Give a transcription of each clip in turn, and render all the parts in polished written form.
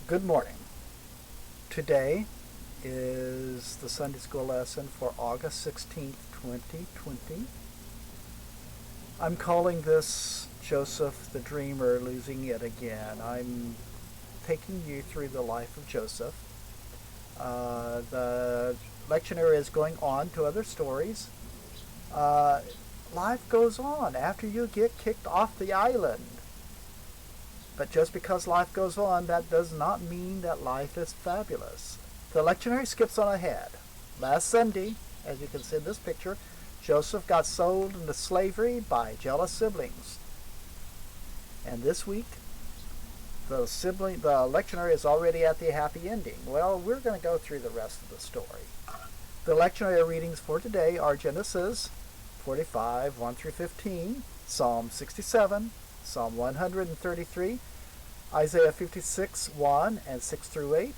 Good morning. Today is the Sunday School lesson for August 16th, 2020. I'm calling this Joseph the Dreamer Losing It Again. I'm taking you through the life of Joseph. The lectionary is going on to other stories. Life goes on after you get kicked off the island. But just because life goes on, that does not mean that life is fabulous. The lectionary skips on ahead. Last Sunday, as you can see in this picture, Joseph got sold into slavery by jealous siblings. And this week, the lectionary is already at the happy ending. Well, we're going to go through the rest of the story. The lectionary readings for today are Genesis 45, 1 through 15, Psalm 67, Psalm 133, Isaiah 56, 1 and 6 through 8,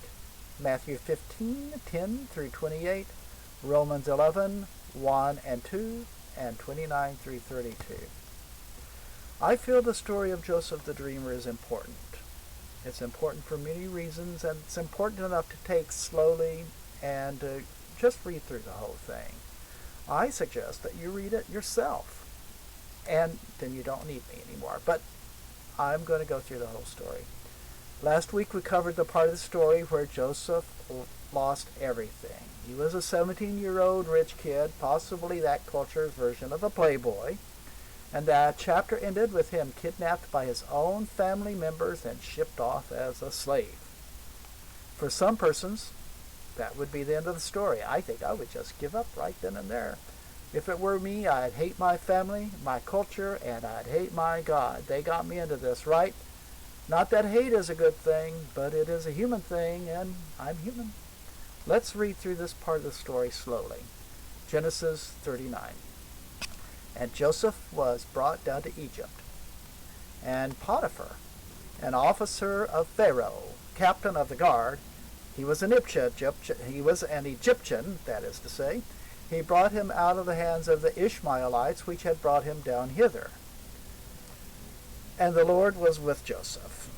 Matthew 15, 10 through 28, Romans 11, 1 and 2, and 29 through 32. I feel the story of Joseph the Dreamer is important. It's important for many reasons, and it's important enough to take slowly and just read through the whole thing. I suggest that you read it yourself. And then you don't need me anymore. But I'm going to go through the whole story. Last week we covered the part of the story where Joseph lost everything. He was a 17-year-old rich kid, possibly that culture's version of a playboy. And that chapter ended with him kidnapped by his own family members and shipped off as a slave. For some persons, that would be the end of the story. I think I would just give up right then and there. If it were me, I'd hate my family, my culture, and I'd hate my God. They got me into this, right? Not that hate is a good thing, but it is a human thing, and I'm human. Let's read through this part of the story slowly. Genesis 39. And Joseph was brought down to Egypt, and Potiphar, an officer of Pharaoh, captain of the guard, he was an Egyptian, that is to say. He brought him out of the hands of the Ishmaelites, which had brought him down hither. And the Lord was with Joseph.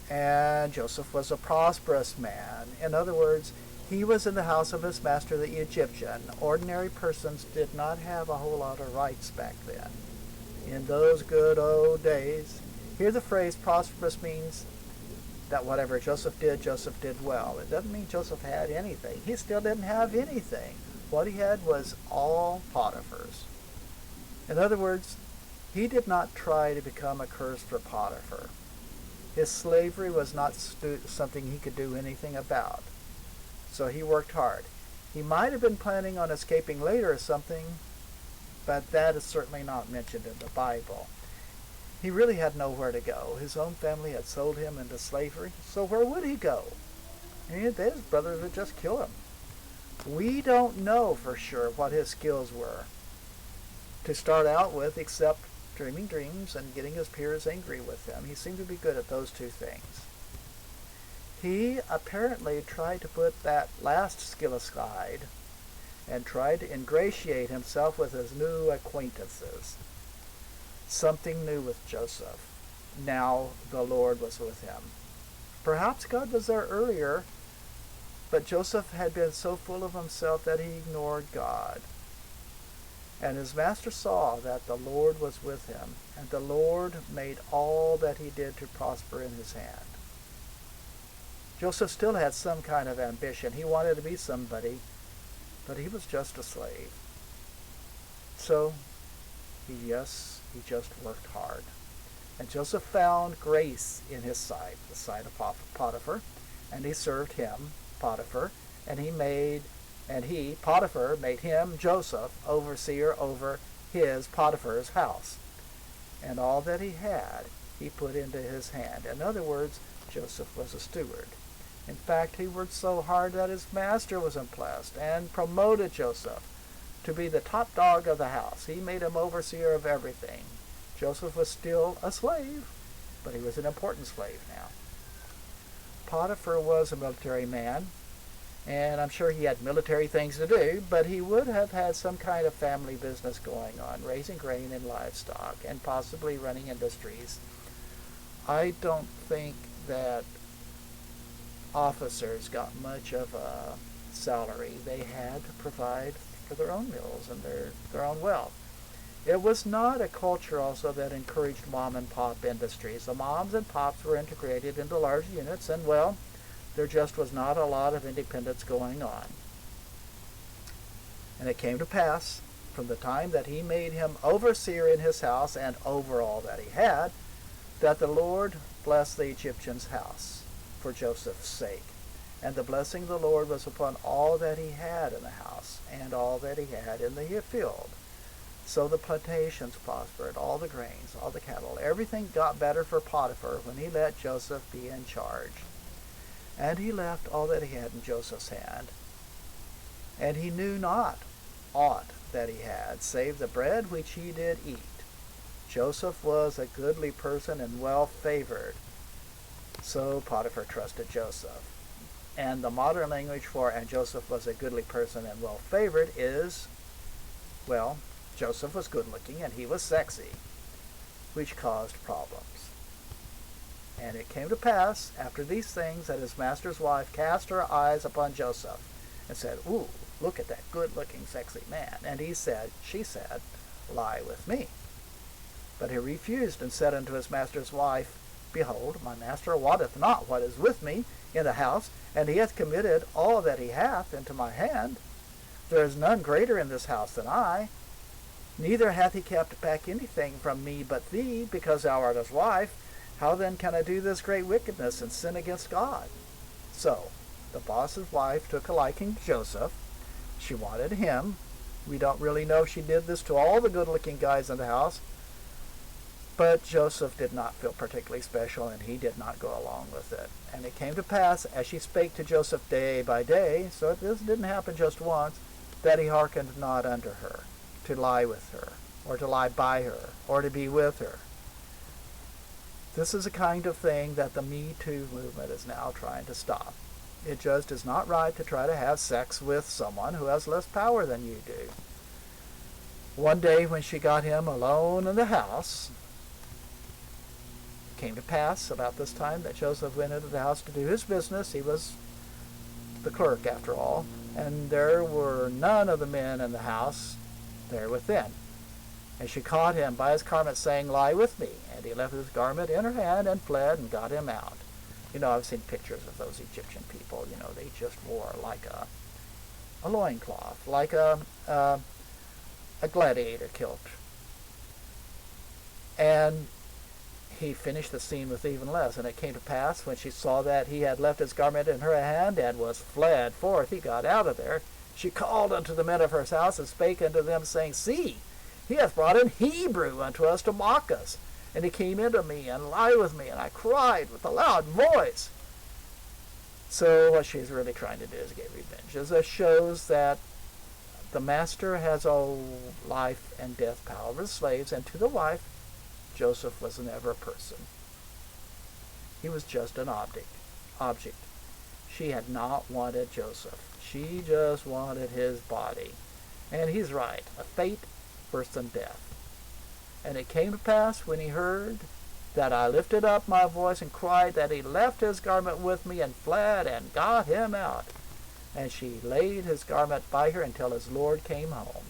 And Joseph was a prosperous man. In other words, he was in the house of his master, the Egyptian. Ordinary persons did not have a whole lot of rights back then. In those good old days, here the phrase prosperous means that whatever Joseph did well. It doesn't mean Joseph had anything. He still didn't have anything. What he had was all Potiphar's. In other words, he did not try to become a curse for Potiphar. His slavery was not something he could do anything about. So he worked hard. He might have been planning on escaping later or something, but that is certainly not mentioned in the Bible. He really had nowhere to go. His own family had sold him into slavery, so where would he go? And his brothers would just kill him. We don't know for sure what his skills were to start out with, except dreaming dreams and getting his peers angry with him. He seemed to be good at those two things. He apparently tried to put that last skill aside and tried to ingratiate himself with his new acquaintances. Something new with Joseph. Now the Lord was with him. Perhaps God was there earlier, but Joseph had been so full of himself that he ignored God. And his master saw that the Lord was with him, and the Lord made all that he did to prosper in his hand. Joseph still had some kind of ambition. He wanted to be somebody, but he was just a slave. So, he just worked hard. And Joseph found grace in his sight, the sight of Potiphar, and he served him, Potiphar, and Potiphar, made him, Joseph, overseer over his, Potiphar's house. And all that he had, he put into his hand. In other words, Joseph was a steward. In fact, he worked so hard that his master was impressed and promoted Joseph to be the top dog of the house. He made him overseer of everything. Joseph was still a slave, but he was an important slave now. Potiphar was a military man, and I'm sure he had military things to do, but he would have had some kind of family business going on, raising grain and livestock, and possibly running industries. I don't think that officers got much of a salary. They had to provide for their own meals and their own wealth. It was not a culture also that encouraged mom and pop industries. The moms and pops were integrated into large units, and well, there just was not a lot of independence going on. And it came to pass, from the time that he made him overseer in his house and over all that he had, that the Lord blessed the Egyptian's house for Joseph's sake. And the blessing of the Lord was upon all that he had in the house and all that he had in the field. So the plantations prospered, all the grains, all the cattle. Everything got better for Potiphar when he let Joseph be in charge. And he left all that he had in Joseph's hand. And he knew not aught that he had, save the bread which he did eat. Joseph was a goodly person and well favored. So Potiphar trusted Joseph. And the modern language for "and Joseph was a goodly person and well favored" is, well, Joseph was good looking and he was sexy, which caused problems. And it came to pass after these things that his master's wife cast her eyes upon Joseph and said, "Ooh, look at that good looking sexy man." And she said, "Lie with me." But he refused and said unto his master's wife, "Behold, my master wotteth not what is with me in the house, and he hath committed all that he hath into my hand. There is none greater in this house than I. Neither hath he kept back anything from me but thee, because thou art his wife. How then can I do this great wickedness and sin against God?" So the boss's wife took a liking to Joseph. She wanted him. We don't really know if she did this to all the good-looking guys in the house. But Joseph did not feel particularly special, and he did not go along with it. And it came to pass, as she spake to Joseph day by day, so this didn't happen just once, that he hearkened not unto her, to lie with her, or to lie by her, or to be with her. This is a kind of thing that the Me Too movement is now trying to stop. It just is not right to try to have sex with someone who has less power than you do. One day when she got him alone in the house, it came to pass about this time that Joseph went into the house to do his business. He was the clerk after all, and there were none of the men in the house there within. And she caught him by his garment, saying, "Lie with me." And he left his garment in her hand and fled and got him out. You know, I've seen pictures of those Egyptian people. You know, they just wore like a loincloth, like a gladiator kilt. And he finished the scene with even less. And it came to pass, when she saw that he had left his garment in her hand and was fled forth, he got out of there. She called unto the men of her house and spake unto them, saying, "See, he hath brought an Hebrew unto us to mock us. And he came into me and lied with me, and I cried with a loud voice." So what she's really trying to do is get revenge. It shows that the master has all life and death power over the slaves, and to the wife, Joseph was never a person. He was just an object. She had not wanted Joseph. She just wanted his body. And he's right, a fate worse than death. And it came to pass, when he heard, that I lifted up my voice and cried, that he left his garment with me and fled and got him out. And she laid his garment by her until his Lord came home.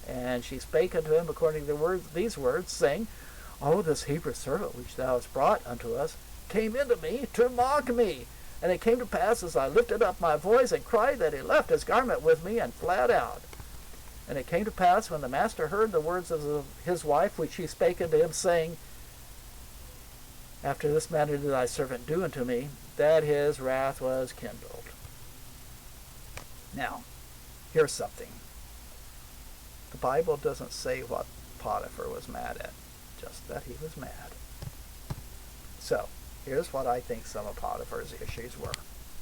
And she spake unto him according to these words, saying, "Oh, this Hebrew servant which thou hast brought unto us came into me to mock me. And it came to pass, as I lifted up my voice and cried, that he left his garment with me and fled out. And it came to pass, when the master heard the words of his wife, which she spake unto him, saying, After this manner did thy servant do unto me, that his wrath was kindled." Now, here's something. The Bible doesn't say what Potiphar was mad at, just that he was mad. So, here's what I think some of Potiphar's issues were.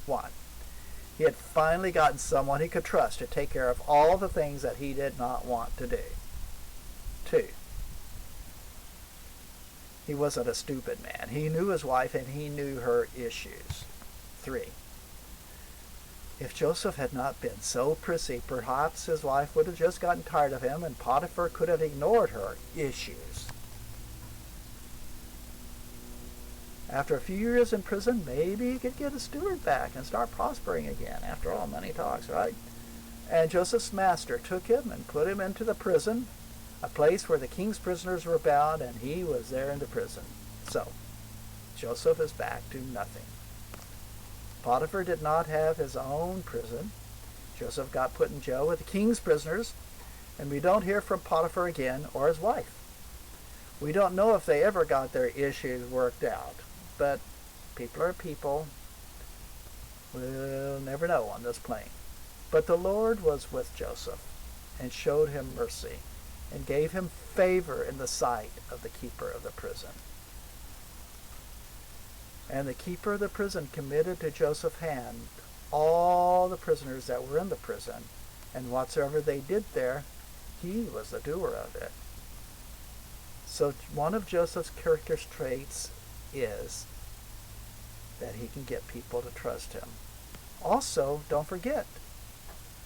1. He had finally gotten someone he could trust to take care of all the things that he did not want to do. 2. He wasn't a stupid man. He knew his wife and he knew her issues. 3. If Joseph had not been so prissy, perhaps his wife would have just gotten tired of him and Potiphar could have ignored her issues. After a few years in prison, maybe he could get his steward back and start prospering again. After all, money talks, right? And Joseph's master took him and put him into the prison, a place where the king's prisoners were bound, and he was there in the prison. So, Joseph is back to nothing. Potiphar did not have his own prison. Joseph got put in jail with the king's prisoners, and we don't hear from Potiphar again or his wife. We don't know if they ever got their issues worked out, but people are people. We'll never know on this plane. But the Lord was with Joseph and showed him mercy and gave him favor in the sight of the keeper of the prison. And the keeper of the prison committed to Joseph's hand all the prisoners that were in the prison, and whatsoever they did there, he was the doer of it. So one of Joseph's character traits is that he can get people to trust him. Also, don't forget,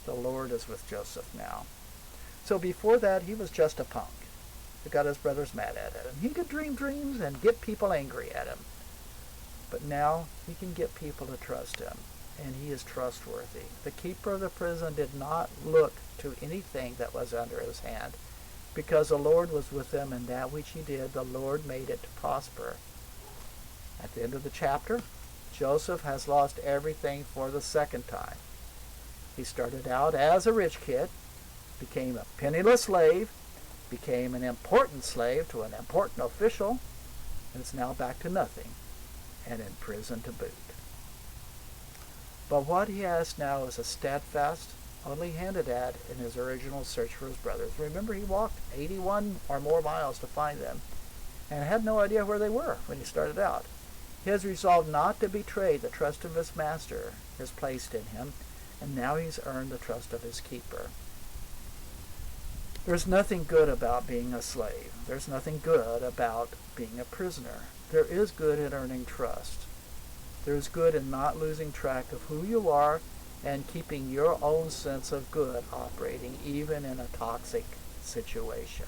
the Lord is with Joseph now. So before that, he was just a punk who got his brothers mad at him. He could dream dreams and get people angry at him. But now he can get people to trust him, and he is trustworthy. The keeper of the prison did not look to anything that was under his hand, because the Lord was with him, and that which he did, the Lord made it to prosper. At the end of the chapter, Joseph has lost everything for the second time. He started out as a rich kid, became a penniless slave, became an important slave to an important official, and is now back to nothing, and in prison to boot. But what he has now is a steadfast, only hinted at in his original search for his brothers. Remember, he walked 81 or more miles to find them, and had no idea where they were when he started out. His resolve not to betray the trust of his master is placed in him, and now he's earned the trust of his keeper. There's nothing good about being a slave. There's nothing good about being a prisoner. There is good in earning trust. There's good in not losing track of who you are and keeping your own sense of good operating even in a toxic situation.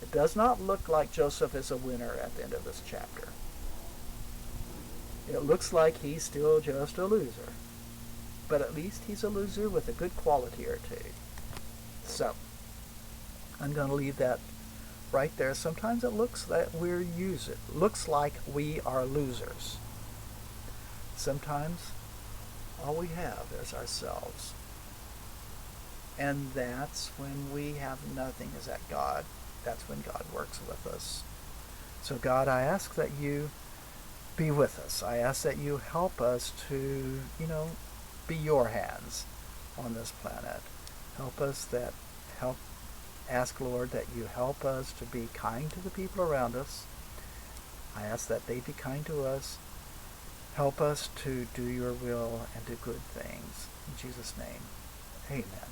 It does not look like Joseph is a winner at the end of this chapter. It looks like he's still just a loser. But at least he's a loser with a good quality or two. So, I'm going to leave that right there. Sometimes it looks that looks like we are losers. Sometimes all we have is ourselves. And that's when we have nothing, is that God. That's when God works with us. So God, I ask that you be with us. I ask that you help us to, be your hands on this planet. Ask, Lord, that you help us to be kind to the people around us. I ask that they be kind to us. Help us to do your will and do good things. In Jesus' name, amen.